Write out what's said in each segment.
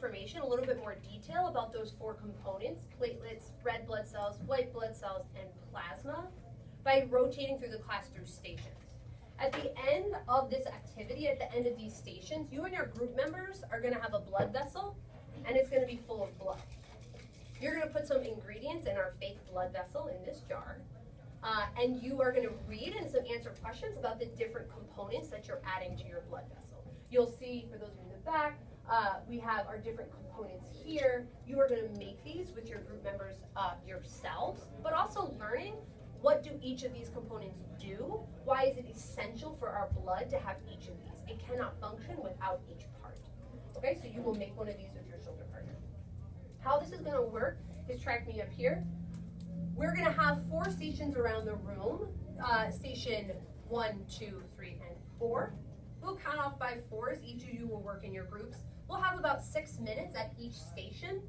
information, a little bit more detail about those 4 components, platelets, red blood cells, white blood cells, and plasma, by rotating through the class through stations. At the end of this activity, at the end of these stations, you and your group members are gonna have a blood vessel, and it's gonna be full of blood. You're gonna put some ingredients in our fake blood vessel in this jar, and you are gonna read and answer questions about the different components that you're adding to your blood vessel. You'll see, for those of you in the back, we have our different components here. You are gonna make these with your group members yourselves, but also learning what do each of these components do? Why is it essential for our blood to have each of these? It cannot function without each part. Okay, so you will make one of these with your shoulder partner. How this is gonna work is, track me up here. We're gonna have 4 stations around the room. Station 1, 2, 3, and 4. We'll count off by 4s. Each of you will work in your groups. We'll have about 6 minutes at each station.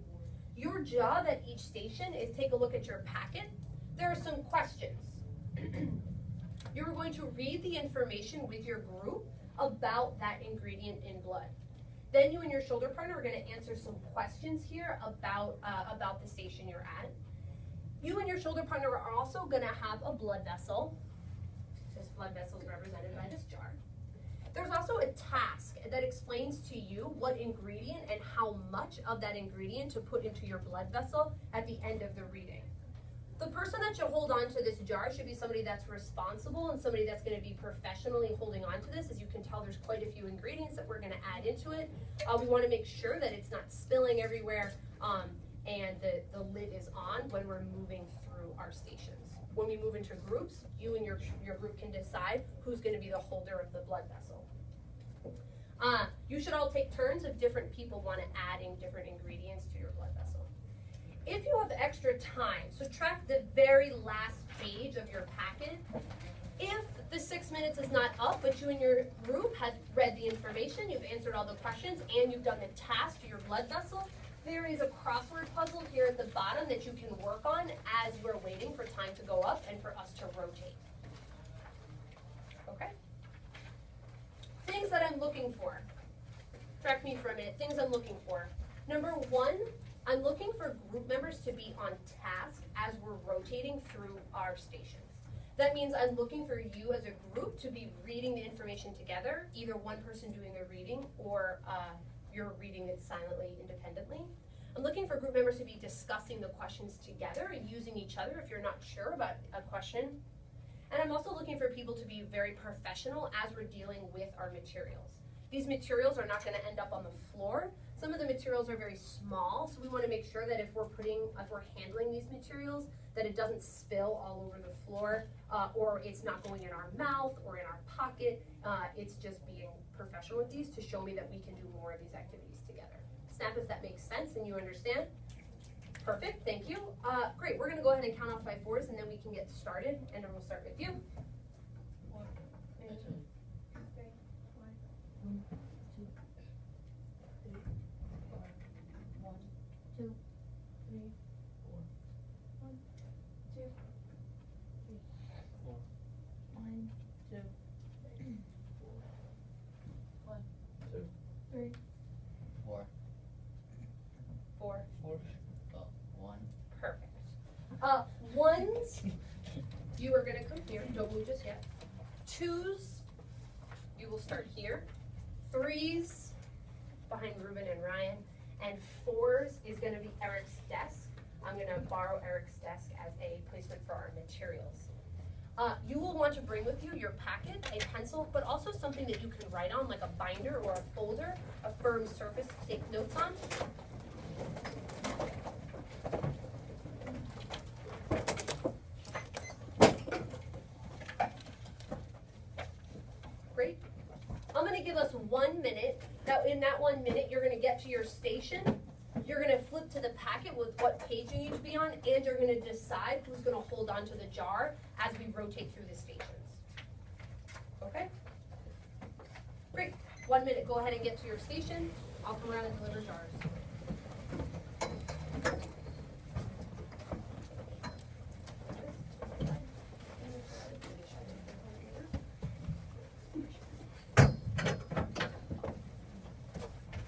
Your job at each station is take a look at your packet. There are some questions. You're going to read the information with your group about that ingredient in blood. Then you and your shoulder partner are going to answer some questions here about the station you're at. You and your shoulder partner are also going to have a blood vessel. This blood vessel is represented by this jar. There's also a task that explains to you what ingredient and how much of that ingredient to put into your blood vessel at the end of the reading. The person that should hold on to this jar should be somebody that's responsible and somebody that's going to be professionally holding on to this. As you can tell, there's quite a few ingredients that we're going to add into it. We want to make sure that it's not spilling everywhere and the lid is on when we're moving through our stations. When we move into groups, you and your group can decide who's going to be the holder of the blood vessel. You should all take turns if different people want to adding different ingredients to your blood vessel. If you have extra time, so track the very last page of your packet. If the 6 minutes is not up, but you and your group have read the information, you've answered all the questions, and you've done the task to your blood vessel, there is a crossword puzzle here at the bottom that you can work on as you are waiting for time to go up and for us to rotate. Okay? Things that I'm looking for. Track me for a minute. Things I'm looking for. Number 1, I'm looking for group members to be on task as we're rotating through our stations. That means I'm looking for you as a group to be reading the information together, either one person doing the reading or you're reading it silently, independently. I'm looking for group members to be discussing the questions together and using each other if you're not sure about a question. And I'm also looking for people to be very professional as we're dealing with our materials. These materials are not going to end up on the floor. Some of the materials are very small, so we want to make sure that if we're handling these materials, that it doesn't spill all over the floor, or it's not going in our mouth or in our pocket. It's just being professional with these to show me that we can do more of these activities together. Snap if that makes sense and you understand. Perfect, thank you. Great, we're going to go ahead and count off by 4s and then we can get started, and then we'll start with you. 1, 2, 3, 4, 1, 2, 3, 4, 1, 2, 3, 4, 1, 2, 3, 4, 1, 2, 3, 4, 1, 2, 3, 4, 4, 4. 1. Perfect. 1s, you are going to come here. Don't move just yet. 2s, you will start here. 3s, behind Ruben and Ryan. And 4s is going to be Eric's desk. I'm going to borrow Eric's desk as a placement for our materials. You will want to bring with you your packet, a pencil, but also something that you can write on, like a binder or a folder, a firm surface to take notes on. Great. I'm going to give us 1 minute. Now, in that 1 minute, you're going to get to your station. You're going to flip to the packet with what page you need to be on, and you're going to decide who's going to hold on to the jar as we rotate through the stations. Okay? Great. 1 minute. Go ahead and get to your station. I'll come around and deliver jars.